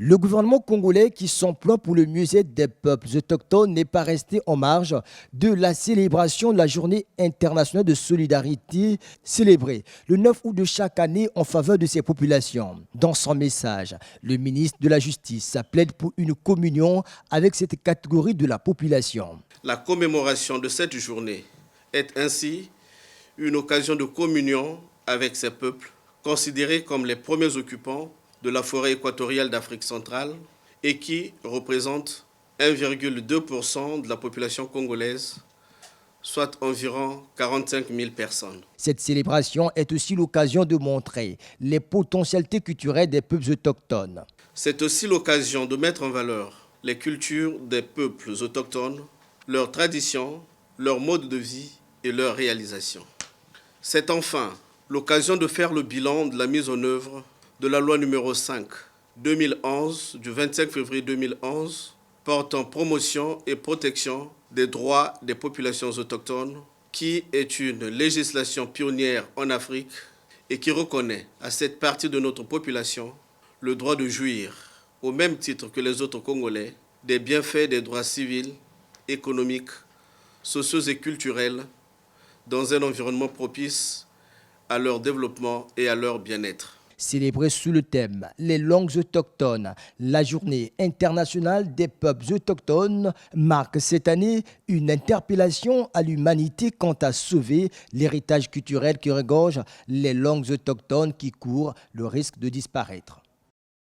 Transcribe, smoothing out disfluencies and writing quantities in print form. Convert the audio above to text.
Le gouvernement congolais qui s'emploie pour le mieux-être des peuples autochtones n'est pas resté en marge de la célébration de la journée internationale de solidarité célébrée le 9 août de chaque année en faveur de ces populations. Dans son message, le ministre de la Justice plaide pour une communion avec cette catégorie de la population. La commémoration de cette journée est ainsi une occasion de communion avec ces peuples considérés comme les premiers occupants de la forêt équatoriale d'Afrique centrale et qui représentent 1,2% de la population congolaise, soit environ 45 000 personnes. Cette célébration est aussi l'occasion de montrer les potentialités culturelles des peuples autochtones. C'est aussi l'occasion de mettre en valeur les cultures des peuples autochtones, leurs traditions, leurs modes de vie et leurs réalisations. C'est enfin l'occasion de faire le bilan de la mise en œuvre de la loi numéro 5/2011 du 25 février 2011 portant promotion et protection des droits des populations autochtones, qui est une législation pionnière en Afrique et qui reconnaît à cette partie de notre population le droit de jouir, au même titre que les autres Congolais, des bienfaits des droits civils, économiques, sociaux et culturels dans un environnement propice à leur développement et à leur bien-être. Célébrée sous le thème « Les langues autochtones », la journée internationale des peuples autochtones marque cette année une interpellation à l'humanité quant à sauver l'héritage culturel qui regorge les langues autochtones qui courent le risque de disparaître.